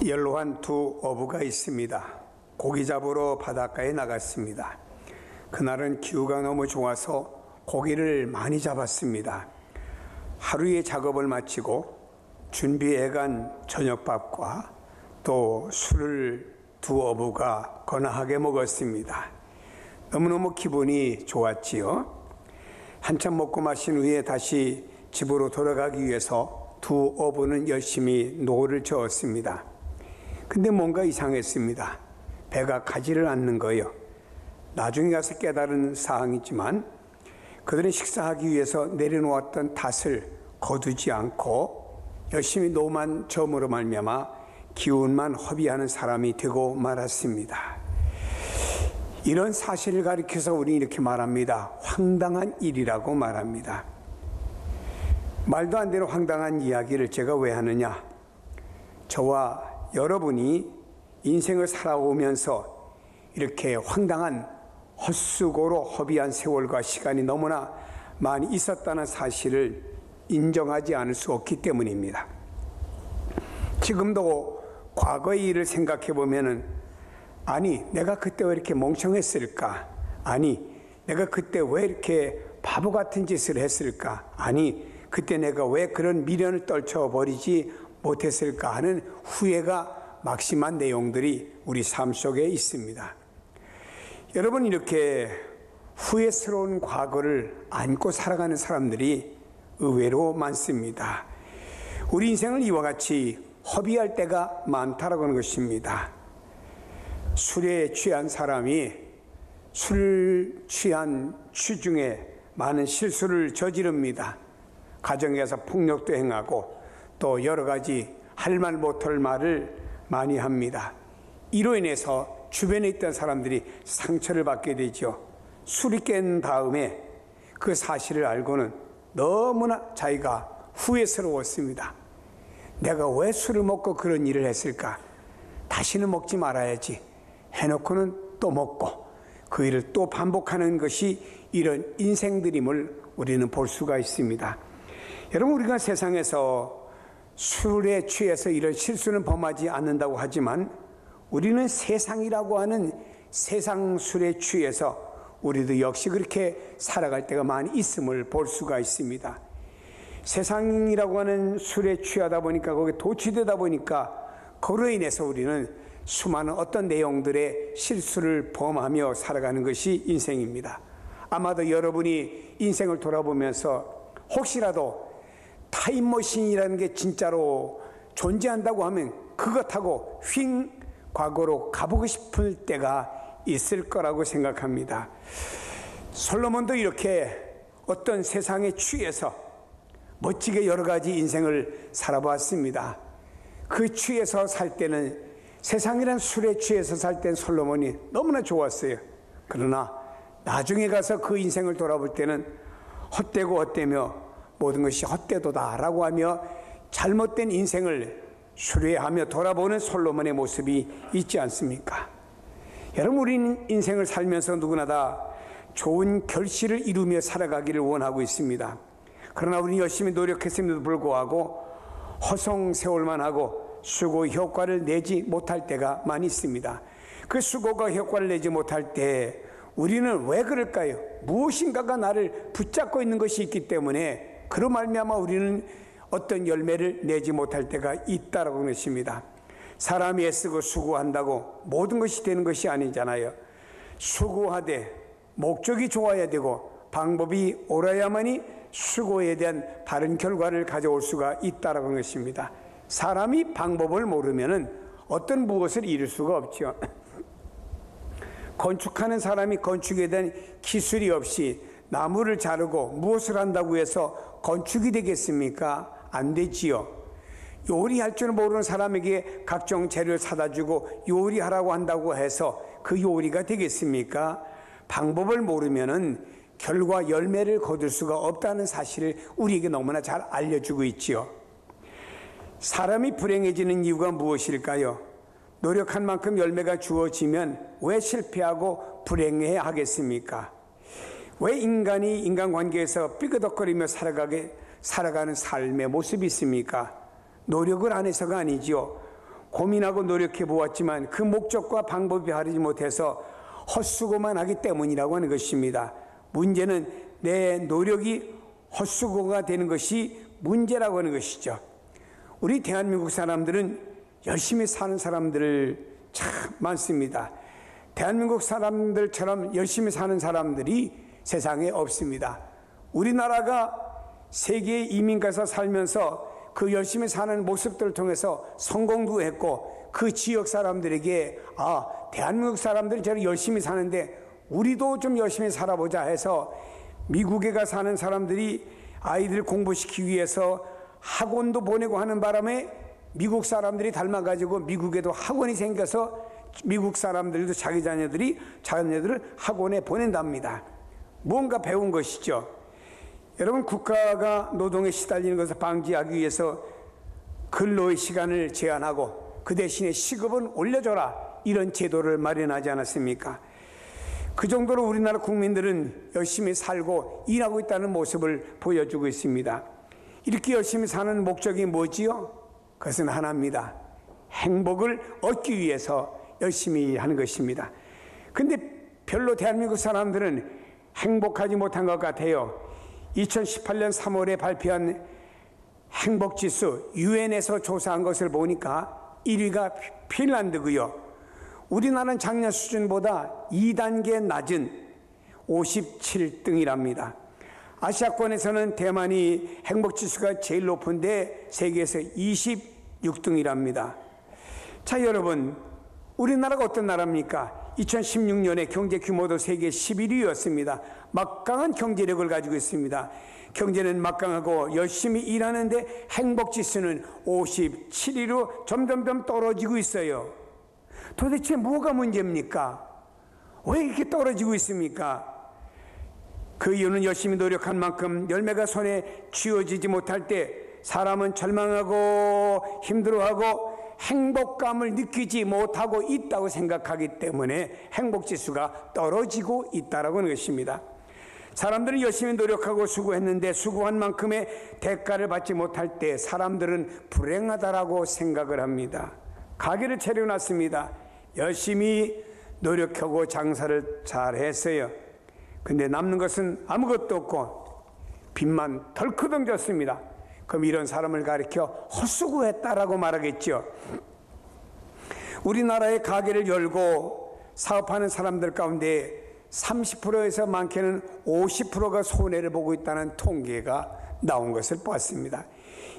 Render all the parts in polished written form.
연로한 두 어부가 있습니다. 고기 잡으러 바닷가에 나갔습니다. 그날은 기후가 너무 좋아서 고기를 많이 잡았습니다. 하루의 작업을 마치고 준비해간 저녁밥과 또 술을 두 어부가 거나하게 먹었습니다. 너무너무 기분이 좋았지요. 한참 먹고 마신 후에 다시 집으로 돌아가기 위해서 두 어부는 열심히 노를 저었습니다. 근데 뭔가 이상했습니다. 배가 가지를 않는 거예요. 나중에 가서 깨달은 사항이지만 그들은 식사하기 위해서 내려놓았던 닷을 거두지 않고 열심히 노만 저음으로 말미암아 기운만 허비하는 사람이 되고 말았습니다. 이런 사실을 가리켜서 우리는 이렇게 말합니다. 황당한 일이라고 말합니다. 말도 안 되는 황당한 이야기를 제가 왜 하느냐? 저와 여러분이 인생을 살아오면서 이렇게 황당한 헛수고로 허비한 세월과 시간이 너무나 많이 있었다는 사실을 인정하지 않을 수 없기 때문입니다. 지금도 과거의 일을 생각해 보면은 아니 내가 그때 왜 이렇게 멍청했을까? 아니 내가 그때 왜 이렇게 바보 같은 짓을 했을까? 아니 그때 내가 왜 그런 미련을 떨쳐버리지 못했을까 하는 후회가 막심한 내용들이 우리 삶 속에 있습니다. 여러분, 이렇게 후회스러운 과거를 안고 살아가는 사람들이 의외로 많습니다. 우리 인생을 이와 같이 허비할 때가 많다라고 하는 것입니다. 술에 취한 사람이 술 취한 취중에 많은 실수를 저지릅니다. 가정에 가서 폭력도 행하고 또 여러 가지 할 말 못할 말을 많이 합니다. 이로 인해서 주변에 있던 사람들이 상처를 받게 되죠. 술이 깬 다음에 그 사실을 알고는 너무나 자기가 후회스러웠습니다. 내가 왜 술을 먹고 그런 일을 했을까? 다시는 먹지 말아야지 해놓고는 또 먹고 그 일을 또 반복하는 것이 이런 인생들임을 우리는 볼 수가 있습니다. 여러분, 우리가 세상에서 술에 취해서 이런 실수는 범하지 않는다고 하지만 우리는 세상이라고 하는 세상 술에 취해서 우리도 역시 그렇게 살아갈 때가 많이 있음을 볼 수가 있습니다. 세상이라고 하는 술에 취하다 보니까 거기에 도취되다 보니까 그로 인해서 우리는 수많은 어떤 내용들의 실수를 범하며 살아가는 것이 인생입니다. 아마도 여러분이 인생을 돌아보면서 혹시라도 타임머신이라는 게 진짜로 존재한다고 하면 그것 타고 휙 과거로 가보고 싶을 때가 있을 거라고 생각합니다. 솔로몬도 이렇게 어떤 세상에 취해서 멋지게 여러 가지 인생을 살아봤습니다. 그 취해서 살 때는 세상이란 술에 취해서 살 때는 솔로몬이 너무나 좋았어요. 그러나 나중에 가서 그 인생을 돌아볼 때는 헛되고 헛되며 모든 것이 헛되도다라고 하며 잘못된 인생을 수레하며 돌아보는 솔로몬의 모습이 있지 않습니까? 여러분, 우리는 인생을 살면서 누구나 다 좋은 결실을 이루며 살아가기를 원하고 있습니다. 그러나 우리는 열심히 노력했음에도 불구하고 허송세월만 하고 수고 효과를 내지 못할 때가 많이 있습니다. 그 수고가 효과를 내지 못할 때 우리는 왜 그럴까요? 무엇인가가 나를 붙잡고 있는 것이 있기 때문에 그로 말미암아 우리는 어떤 열매를 내지 못할 때가 있다라고 하는 것입니다. 사람이 애쓰고 수고한다고 모든 것이 되는 것이 아니잖아요. 수고하되 목적이 좋아야 되고 방법이 옳아야만이 수고에 대한 바른 결과를 가져올 수가 있다라고 하는 것입니다. 사람이 방법을 모르면은 어떤 무엇을 이룰 수가 없죠. 건축하는 사람이 건축에 대한 기술이 없이 나무를 자르고 무엇을 한다고 해서 건축이 되겠습니까? 안 되지요. 요리할 줄 모르는 사람에게 각종 재료를 사다 주고 요리하라고 한다고 해서 그 요리가 되겠습니까? 방법을 모르면은 결과 열매를 거둘 수가 없다는 사실을 우리에게 너무나 잘 알려주고 있지요. 사람이 불행해지는 이유가 무엇일까요? 노력한 만큼 열매가 주어지면 왜 실패하고 불행해 하겠습니까? 왜 인간이 인간관계에서 삐그덕거리며 살아가는 삶의 모습이 있습니까? 노력을 안 해서가 아니지요. 고민하고 노력해 보았지만 그 목적과 방법이 바르지 못해서 헛수고만 하기 때문이라고 하는 것입니다. 문제는 내 노력이 헛수고가 되는 것이 문제라고 하는 것이죠. 우리 대한민국 사람들은 열심히 사는 사람들 참 많습니다. 대한민국 사람들처럼 열심히 사는 사람들이 세상에 없습니다. 우리나라가 세계에 이민 가서 살면서 그 열심히 사는 모습들을 통해서 성공도 했고 그 지역 사람들에게 대한민국 사람들이 저렇게 열심히 사는데 우리도 좀 열심히 살아보자 해서 미국에 가 사는 사람들이 아이들 공부시키기 위해서 학원도 보내고 하는 바람에 미국 사람들이 닮아가지고 미국에도 학원이 생겨서 미국 사람들도 자기 자녀들을 학원에 보낸답니다. 뭔가 배운 것이죠. 여러분, 국가가 노동에 시달리는 것을 방지하기 위해서 근로의 시간을 제한하고 그 대신에 시급은 올려줘라, 이런 제도를 마련하지 않았습니까? 그 정도로 우리나라 국민들은 열심히 살고 일하고 있다는 모습을 보여주고 있습니다. 이렇게 열심히 사는 목적이 뭐지요? 그것은 하나입니다. 행복을 얻기 위해서 열심히 하는 것입니다. 근데 별로 대한민국 사람들은 행복하지 못한 것 같아요. 2018년 3월에 발표한 행복지수, 유엔에서 조사한 것을 보니까 1위가 핀란드고요. 우리나라는 작년 수준보다 2단계 낮은 57등이랍니다. 아시아권에서는 대만이 행복지수가 제일 높은데 세계에서 26등이랍니다. 자, 여러분, 우리나라가 어떤 나라입니까? 2016년에 경제 규모도 세계 11위였습니다. 막강한 경제력을 가지고 있습니다. 경제는 막강하고 열심히 일하는데 행복지수는 57위로 점점점 떨어지고 있어요. 도대체 뭐가 문제입니까? 왜 이렇게 떨어지고 있습니까? 그 이유는 열심히 노력한 만큼 열매가 손에 쥐어지지 못할 때 사람은 절망하고 힘들어하고 행복감을 느끼지 못하고 있다고 생각하기 때문에 행복지수가 떨어지고 있다고 하는 것입니다. 사람들은 열심히 노력하고 수고했는데 수고한 만큼의 대가를 받지 못할 때 사람들은 불행하다라고 생각을 합니다. 가게를 차려놨습니다. 열심히 노력하고 장사를 잘 했어요. 근데 남는 것은 아무것도 없고 빚만 덜커덩 졌습니다. 그럼 이런 사람을 가리켜 헛수고했다라고 말하겠죠. 우리나라의 가게를 열고 사업하는 사람들 가운데 30%에서 많게는 50%가 손해를 보고 있다는 통계가 나온 것을 봤습니다.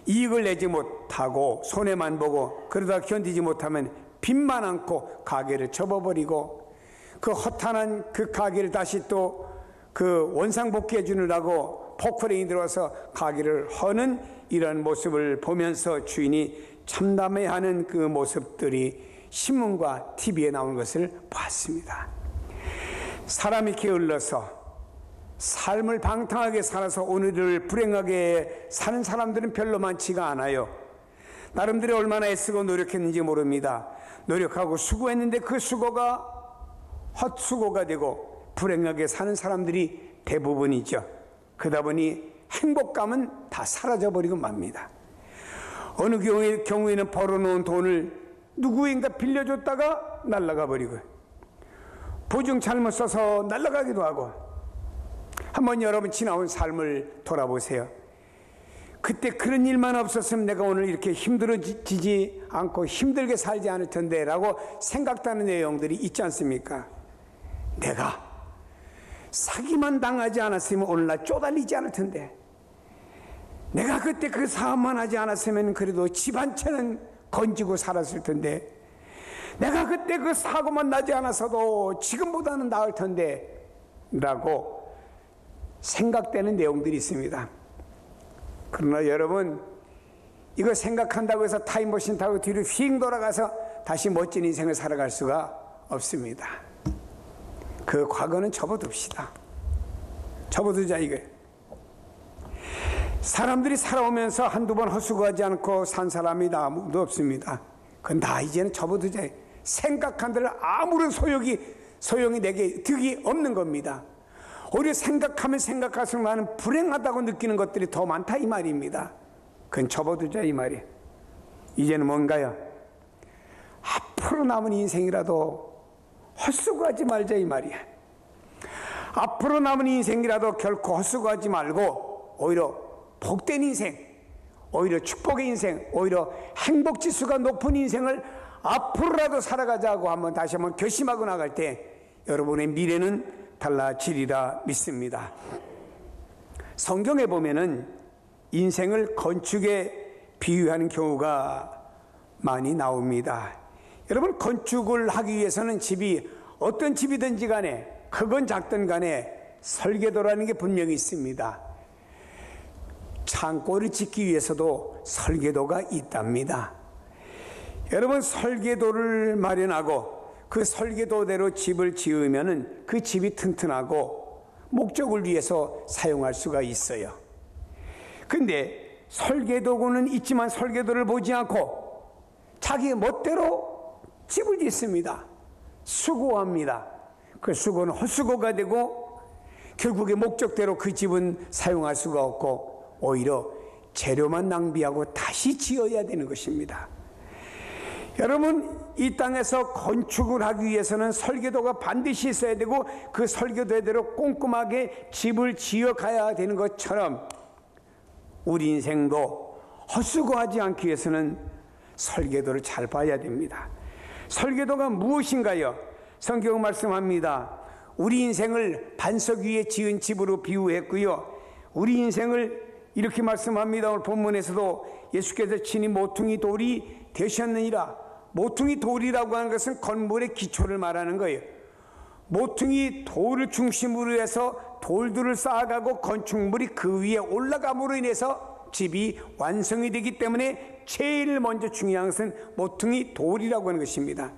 이익을 내지 못하고 손해만 보고 그러다 견디지 못하면 빚만 안고 가게를 접어버리고 그 허탄한 그 가게를 다시 또 그 원상복귀해 주느라고 포크레인이 들어와서 가게를 허는 이런 모습을 보면서 주인이 참담해하는 그 모습들이 신문과 TV에 나오는 것을 봤습니다. 사람이 게을러서 삶을 방탕하게 살아서 오늘을 불행하게 사는 사람들은 별로 많지가 않아요. 나름대로 얼마나 애쓰고 노력했는지 모릅니다. 노력하고 수고했는데 그 수고가 헛수고가 되고 불행하게 사는 사람들이 대부분이죠. 그러다 보니 행복감은 다 사라져버리고 맙니다. 어느 경우에는 벌어놓은 돈을 누구인가 빌려줬다가 날아가 버리고 보증 잘못 써서 날아가기도 하고. 한번 여러분 지나온 삶을 돌아보세요. 그때 그런 일만 없었으면 내가 오늘 이렇게 힘들어지지 않고 힘들게 살지 않을 텐데 라고 생각하는 내용들이 있지 않습니까? 내가 사기만 당하지 않았으면 오늘날 쪼달리지 않을 텐데, 내가 그때 그 사업만 하지 않았으면 그래도 집 한 채는 건지고 살았을 텐데, 내가 그때 그 사고만 나지 않았어도 지금보다는 나을 텐데 라고 생각되는 내용들이 있습니다. 그러나 여러분, 이거 생각한다고 해서 타임머신 타고 뒤로 휙 돌아가서 다시 멋진 인생을 살아갈 수가 없습니다. 그 과거는 접어둡시다. 접어두자 이거예요. 사람들이 살아오면서 한두 번 헛수고하지 않고 산 사람이 아무도 없습니다. 그건 다 이제는 접어두자. 생각한 대로 아무런 소용이 내게 득이 없는 겁니다. 오히려 생각하면 생각할수록 나는 불행하다고 느끼는 것들이 더 많다 이 말입니다. 그건 접어두자 이 말이에요. 이제는 뭔가요? 앞으로 남은 인생이라도 헛수고하지 말자 이 말이야. 앞으로 남은 인생이라도 결코 헛수고하지 말고 오히려 복된 인생, 오히려 축복의 인생, 오히려 행복지수가 높은 인생을 앞으로라도 살아가자고 다시 한번 결심하고 나갈 때 여러분의 미래는 달라지리라 믿습니다. 성경에 보면은 인생을 건축에 비유하는 경우가 많이 나옵니다. 여러분, 건축을 하기 위해서는 집이 어떤 집이든지 간에 크건 작든 간에 설계도라는 게 분명히 있습니다. 창고를 짓기 위해서도 설계도가 있답니다. 여러분, 설계도를 마련하고 그 설계도대로 집을 지으면은 그 집이 튼튼하고 목적을 위해서 사용할 수가 있어요. 근데 설계도고는 있지만 설계도를 보지 않고 자기 멋대로 집을 짓습니다. 수고합니다. 그 수고는 헛수고가 되고 결국에 목적대로 그 집은 사용할 수가 없고 오히려 재료만 낭비하고 다시 지어야 되는 것입니다. 여러분, 이 땅에서 건축을 하기 위해서는 설계도가 반드시 있어야 되고 그 설계도대로 꼼꼼하게 집을 지어 가야 되는 것처럼 우리 인생도 헛수고하지 않기 위해서는 설계도를 잘 봐야 됩니다. 설계도가 무엇인가요? 성경은 말씀합니다. 우리 인생을 반석 위에 지은 집으로 비유했고요. 우리 인생을 이렇게 말씀합니다. 오늘 본문에서도 예수께서 친히 모퉁이 돌이 되셨느니라. 모퉁이 돌이라고 하는 것은 건물의 기초를 말하는 거예요. 모퉁이 돌을 중심으로 해서 돌들을 쌓아가고 건축물이 그 위에 올라감으로 인해서 집이 완성이 되기 때문에 제일 먼저 중요한 것은 모퉁이 돌이라고 하는 것입니다.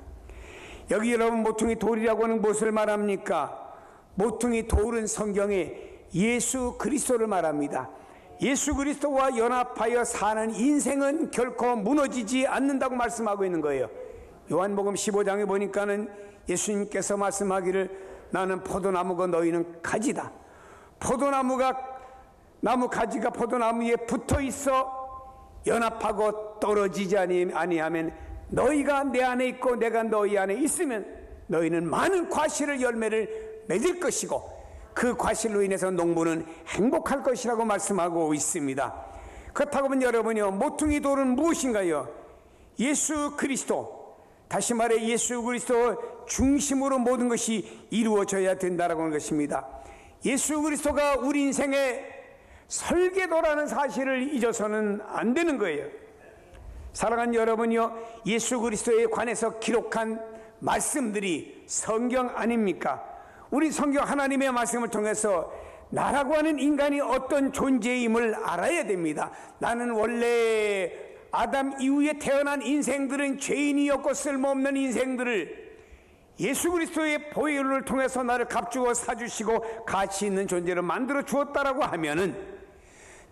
여기 여러분, 모퉁이 돌이라고 하는 무엇을 말합니까? 모퉁이 돌은 성경에 예수 그리스도를 말합니다. 예수 그리스도와 연합하여 사는 인생은 결코 무너지지 않는다고 말씀하고 있는 거예요. 요한복음 15장에 보니까는 예수님께서 말씀하기를 나는 포도나무고 너희는 가지다. 나무 가지가 포도나무에 붙어 있어 연합하고 떨어지지 아니하면 너희가 내 안에 있고 내가 너희 안에 있으면 너희는 많은 과실을 열매를 맺을 것이고 그 과실로 인해서 농부는 행복할 것이라고 말씀하고 있습니다. 그렇다고 하면 여러분이요, 모퉁이 돌은 무엇인가요? 예수 그리스도, 다시 말해 예수 그리스도 중심으로 모든 것이 이루어져야 된다라고 하는 것입니다. 예수 그리스도가 우리 인생의 설계도라는 사실을 잊어서는 안 되는 거예요. 사랑하는 여러분이요, 예수 그리스도에 관해서 기록한 말씀들이 성경 아닙니까? 우리 성경 하나님의 말씀을 통해서 나라고 하는 인간이 어떤 존재임을 알아야 됩니다. 나는 원래 아담 이후에 태어난 인생들은 죄인이었고 쓸모없는 인생들을 예수 그리스도의 보혈을 통해서 나를 값주어 사주시고 가치 있는 존재로 만들어 주었다라고 하면은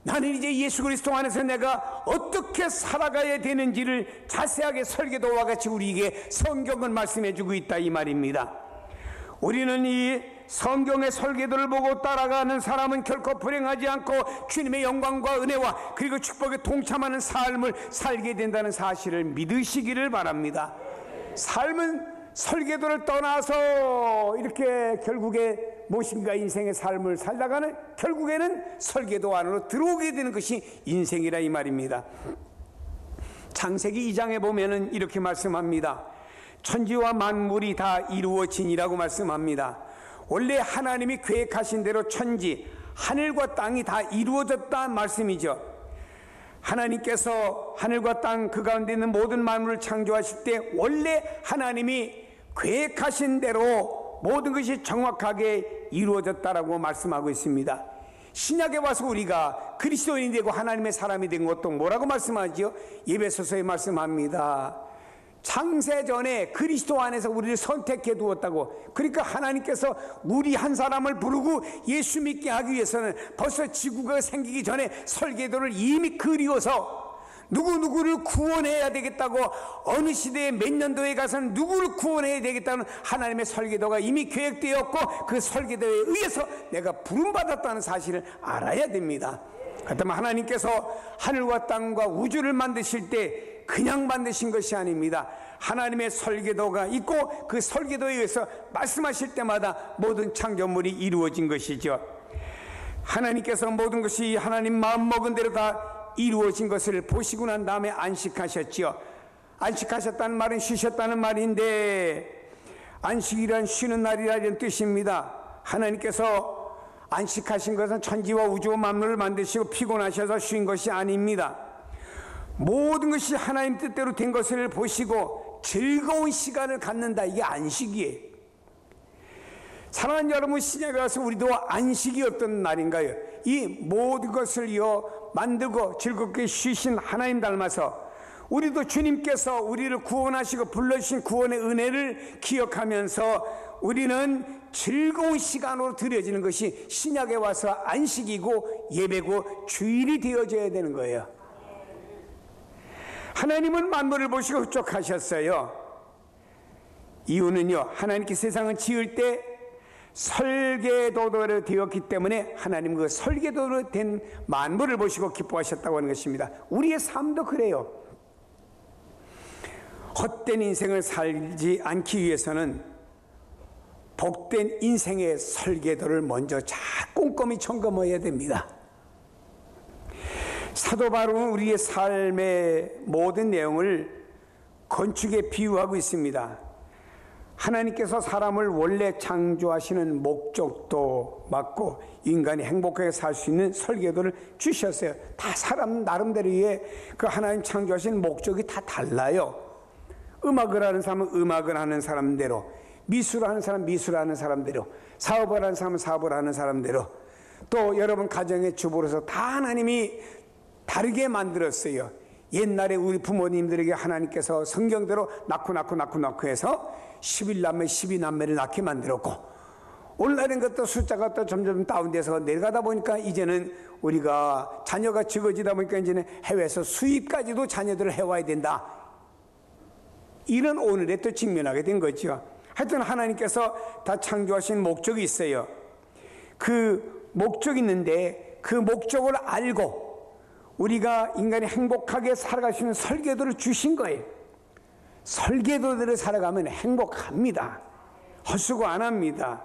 나는 이제 예수 그리스도 안에서 내가 어떻게 살아가야 되는지를 자세하게 설계도와 같이 우리에게 성경은 말씀해 주고 있다 이 말입니다. 우리는 이 성경의 설계도를 보고 따라가는 사람은 결코 불행하지 않고 주님의 영광과 은혜와 그리고 축복에 동참하는 삶을 살게 된다는 사실을 믿으시기를 바랍니다. 삶은 설계도를 떠나서 이렇게 결국에 무엇인가 인생의 삶을 살다가는 결국에는 설계도 안으로 들어오게 되는 것이 인생이라 이 말입니다. 창세기 2장에 보면은 이렇게 말씀합니다. 천지와 만물이 다 이루어지니라고 말씀합니다. 원래 하나님이 계획하신 대로 천지, 하늘과 땅이 다 이루어졌다는 말씀이죠. 하나님께서 하늘과 땅 그 가운데 있는 모든 만물을 창조하실 때 원래 하나님이 계획하신 대로 모든 것이 정확하게 이루어졌다라고 말씀하고 있습니다. 신약에 와서 우리가 그리스도인이 되고 하나님의 사람이 된 것도 뭐라고 말씀하죠? 에베소서에 말씀합니다. 창세전에 그리스도 안에서 우리를 선택해 두었다고. 그러니까 하나님께서 우리 한 사람을 부르고 예수 믿게 하기 위해서는 벌써 지구가 생기기 전에 설계도를 이미 그리워서 누구누구를 구원해야 되겠다고, 어느 시대에 몇 년도에 가서는 누구를 구원해야 되겠다는 하나님의 설계도가 이미 계획되었고 그 설계도에 의해서 내가 부름받았다는 사실을 알아야 됩니다. 그렇다면 하나님께서 하늘과 땅과 우주를 만드실 때 그냥 만드신 것이 아닙니다. 하나님의 설계도가 있고 그 설계도에 의해서 말씀하실 때마다 모든 창조물이 이루어진 것이죠. 하나님께서 모든 것이 하나님 마음먹은 대로 다 이루어진 것을 보시고 난 다음에 안식하셨지요. 안식하셨다는 말은 쉬셨다는 말인데, 안식이란 쉬는 날이라는 뜻입니다. 하나님께서 안식하신 것은 천지와 우주와 만물을 만드시고 피곤하셔서 쉰 것이 아닙니다. 모든 것이 하나님 뜻대로 된 것을 보시고 즐거운 시간을 갖는다. 이게 안식이에요. 사랑하는 여러분, 신약에 와서 우리도 안식이 어떤 날인가요? 이 모든 것을요 만들고 즐겁게 쉬신 하나님 닮아서 우리도 주님께서 우리를 구원하시고 불러주신 구원의 은혜를 기억하면서 우리는 즐거운 시간으로 드려지는 것이 신약에 와서 안식이고 예배고 주일이 되어져야 되는 거예요. 하나님은 만물을 보시고 흡족하셨어요. 이유는요, 하나님께 세상을 지을 때 설계도로 되었기 때문에 하나님 그 설계도로 된 만물을 보시고 기뻐하셨다고 하는 것입니다. 우리의 삶도 그래요. 헛된 인생을 살지 않기 위해서는 복된 인생의 설계도를 먼저 잘 꼼꼼히 점검해야 됩니다. 사도 바울은 우리의 삶의 모든 내용을 건축에 비유하고 있습니다. 하나님께서 사람을 원래 창조하시는 목적도 맞고 인간이 행복하게 살 수 있는 설계도를 주셨어요. 다 사람 나름대로의 그 하나님 창조하신 목적이 다 달라요. 음악을 하는 사람은 음악을 하는 사람대로, 미술하는 사람은 미술하는 사람대로, 사업을 하는 사람은 사업을 하는 사람대로, 또 여러분 가정의 주부로서 다 하나님이 다르게 만들었어요. 옛날에 우리 부모님들에게 하나님께서 성경대로 낳고 해서 11남매 12남매를 낳게 만들었고, 오늘날은 것도 숫자가 또 점점 다운돼서 내려가다 보니까 이제는 우리가 자녀가 적어지다 보니까 이제는 해외에서 수입까지도 자녀들을 해와야 된다. 이런 오늘에 또 직면하게 된 거죠. 하여튼 하나님께서 다 창조하신 목적이 있어요. 그 목적이 있는데 그 목적을 알고 우리가 인간이 행복하게 살아갈 수 있는 설계도를 주신 거예요. 설계도대로 살아가면 행복합니다. 헛수고 안 합니다.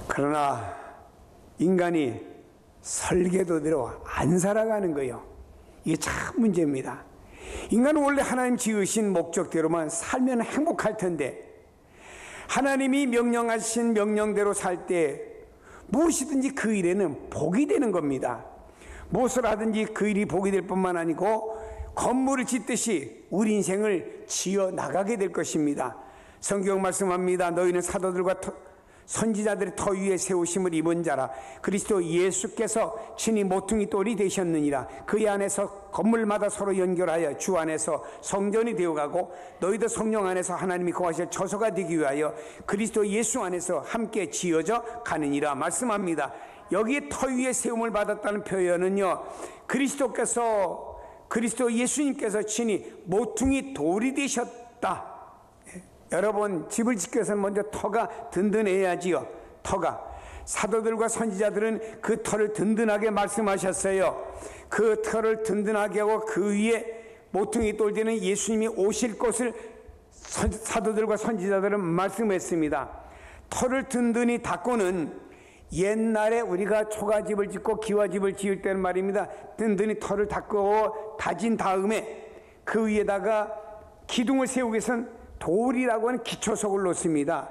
그러나 인간이 설계도대로 안 살아가는 거예요. 이게 참 문제입니다. 인간은 원래 하나님 지으신 목적대로만 살면 행복할 텐데, 하나님이 명령하신 명령대로 살 때 무엇이든지 그 일에는 복이 되는 겁니다. 무엇을 하든지 그 일이 복이 될 뿐만 아니고 건물을 짓듯이 우리 인생을 지어 나가게 될 것입니다. 성경 말씀합니다. 너희는 사도들과 선지자들의 터 위에 세우심을 입은 자라. 그리스도 예수께서 친히 모퉁이 돌이 되셨느니라. 그의 안에서 건물마다 서로 연결하여 주 안에서 성전이 되어가고 너희도 성령 안에서 하나님이 거하실 처소가 되기 위하여 그리스도 예수 안에서 함께 지어져 가느니라 말씀합니다. 여기에 터 위에 세움을 받았다는 표현은요, 그리스도 예수님께서 친히 모퉁이 돌이 되셨다. 여러분, 집을 짓기 위해서는 먼저 터가 든든해야지요. 터가. 사도들과 선지자들은 그 터를 든든하게 말씀하셨어요. 그 터를 든든하게 하고 그 위에 모퉁이 돌 되는 예수님이 오실 것을 사도들과 선지자들은 말씀했습니다. 터를 든든히 닦고는, 옛날에 우리가 초가집을 짓고 기와집을 지을 때는 말입니다, 든든히 터를 닦고 다진 다음에 그 위에다가 기둥을 세우기 위해서는 돌이라고 하는 기초석을 놓습니다.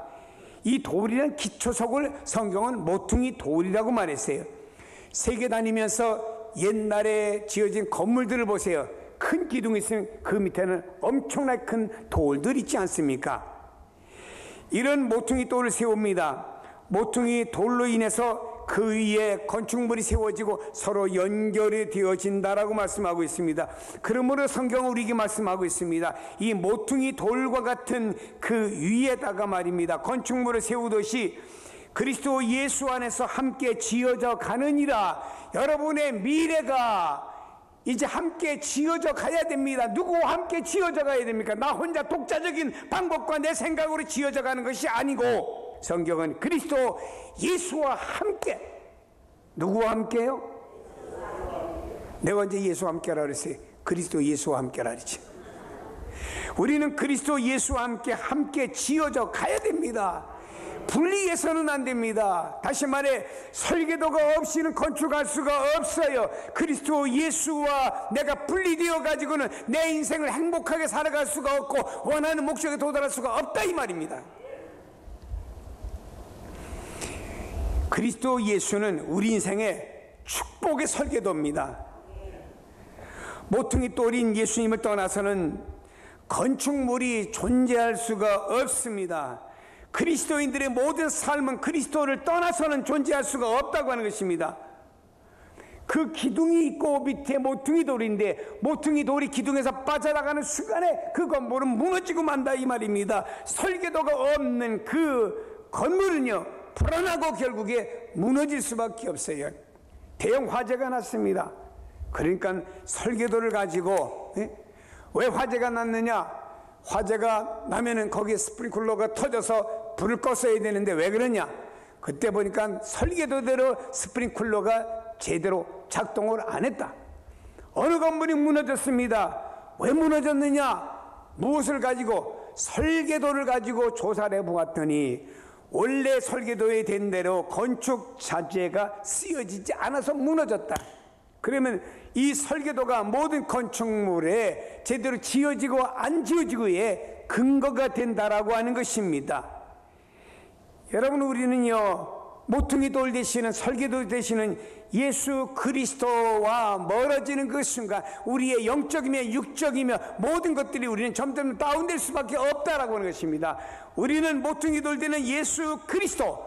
이 돌이라는 기초석을 성경은 모퉁이 돌이라고 말했어요. 세계 다니면서 옛날에 지어진 건물들을 보세요. 큰 기둥이 있으면 그 밑에는 엄청나게 큰 돌들 있지 않습니까? 이런 모퉁이 돌을 세웁니다. 모퉁이 돌로 인해서 그 위에 건축물이 세워지고 서로 연결이 되어진다라고 말씀하고 있습니다. 그러므로 성경은 우리에게 말씀하고 있습니다. 이 모퉁이 돌과 같은 그 위에다가 말입니다, 건축물을 세우듯이 그리스도 예수 안에서 함께 지어져 가느니라. 여러분의 미래가 이제 함께 지어져 가야 됩니다. 누구와 함께 지어져 가야 됩니까? 나 혼자 독자적인 방법과 내 생각으로 지어져 가는 것이 아니고, 성경은 그리스도 예수와 함께. 누구와 함께요? 내가 언제 예수와 함께라 그랬어요? 그리스도 예수와 함께라 그랬지. 우리는 그리스도 예수와 함께 지어져 가야 됩니다. 분리해서는 안 됩니다. 다시 말해 설계도가 없이는 건축할 수가 없어요. 그리스도 예수와 내가 분리되어 가지고는 내 인생을 행복하게 살아갈 수가 없고 원하는 목적에 도달할 수가 없다 이 말입니다. 그리스도 예수는 우리 인생의 축복의 설계도입니다. 모퉁이 돌인 예수님을 떠나서는 건축물이 존재할 수가 없습니다. 그리스도인들의 모든 삶은 그리스도를 떠나서는 존재할 수가 없다고 하는 것입니다. 그 기둥이 있고 밑에 모퉁이 돌인데 모퉁이 돌이 기둥에서 빠져나가는 순간에 그 건물은 무너지고 만다 이 말입니다. 설계도가 없는 그 건물은요 불안하고 결국에 무너질 수밖에 없어요. 대형 화재가 났습니다. 그러니까 설계도를 가지고 왜 화재가 났느냐? 화재가 나면은 거기에 스프링클러가 터져서 불을 껐어야 되는데 왜 그러냐? 그때 보니까 설계도대로 스프링클러가 제대로 작동을 안 했다. 어느 건물이 무너졌습니다. 왜 무너졌느냐? 무엇을 가지고? 설계도를 가지고 조사를 해보았더니 원래 설계도에 된 대로 건축 자재가 쓰여지지 않아서 무너졌다. 그러면 이 설계도가 모든 건축물에 제대로 지어지고 안 지어지고의 근거가 된다라고 하는 것입니다. 여러분, 우리는요 모퉁이 돌 되시는 설계도 되시는 예수 그리스도와 멀어지는 그 순간 우리의 영적이며 육적이며 모든 것들이 우리는 점점 다운될 수밖에 없다라고 하는 것입니다. 우리는 모퉁이 돌 되는 예수 그리스도,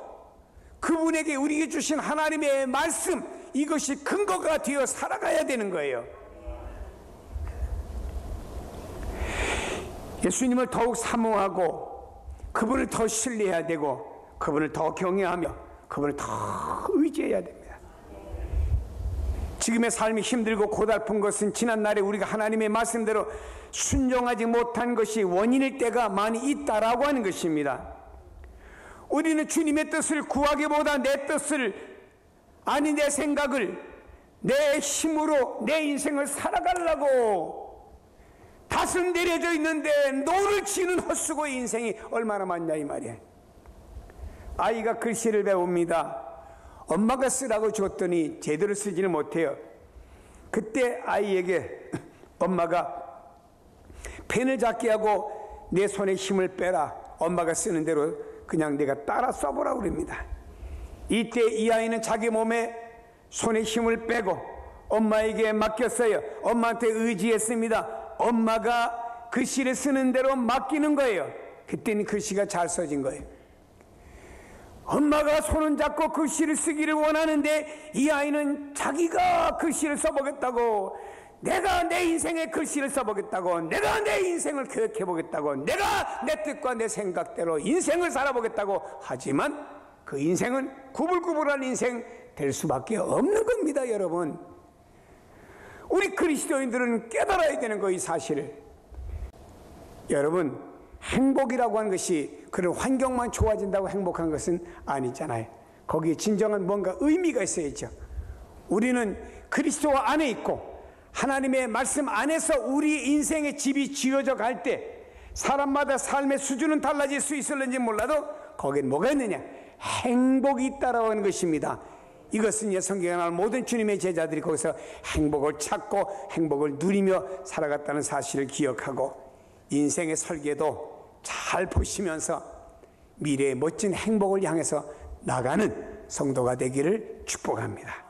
그분에게 우리에게 주신 하나님의 말씀, 이것이 근거가 되어 살아가야 되는 거예요. 예수님을 더욱 사모하고 그분을 더 신뢰해야 되고 그분을 더 경외하며 그분을 더 의지해야 됩니다. 지금의 삶이 힘들고 고달픈 것은 지난날에 우리가 하나님의 말씀대로 순종하지 못한 것이 원인일 때가 많이 있다라고 하는 것입니다. 우리는 주님의 뜻을 구하기보다 내 뜻을, 아니 내 생각을, 내 힘으로 내 인생을 살아가려고 닷은 내려져 있는데 노를 치는 헛수고의 인생이 얼마나 많냐 이 말이에요. 아이가 글씨를 배웁니다. 엄마가 쓰라고 줬더니 제대로 쓰지를 못해요. 그때 아이에게 엄마가 펜을 잡게 하고 내 손에 힘을 빼라, 엄마가 쓰는 대로 그냥 내가 따라 써보라고 그럽니다. 이때 이 아이는 자기 몸에 손에 힘을 빼고 엄마에게 맡겼어요. 엄마한테 의지했습니다. 엄마가 글씨를 쓰는 대로 맡기는 거예요. 그때는 글씨가 잘 써진 거예요. 엄마가 손을 잡고 글씨를 쓰기를 원하는데 이 아이는 자기가 글씨를 써보겠다고, 내가 내 인생에 글씨를 써보겠다고, 내가 내 인생을 계획해보겠다고, 내가 내 뜻과 내 생각대로 인생을 살아보겠다고 하지만 그 인생은 구불구불한 인생 될 수밖에 없는 겁니다. 여러분, 우리 그리스도인들은 깨달아야 되는 거, 이 사실을. 여러분, 행복이라고 하는 것이 그런 환경만 좋아진다고 행복한 것은 아니잖아요. 거기에 진정한 뭔가 의미가 있어야죠. 우리는 그리스도 안에 있고 하나님의 말씀 안에서 우리 인생의 집이 지어져 갈 때 사람마다 삶의 수준은 달라질 수 있을는지 몰라도 거기엔 뭐가 있느냐? 행복이 있다라고 하는 것입니다. 이것은 성경에 나오는 모든 주님의 제자들이 거기서 행복을 찾고 행복을 누리며 살아갔다는 사실을 기억하고 인생의 설계도 잘 보시면서 미래의 멋진 행복을 향해서 나가는 성도가 되기를 축복합니다.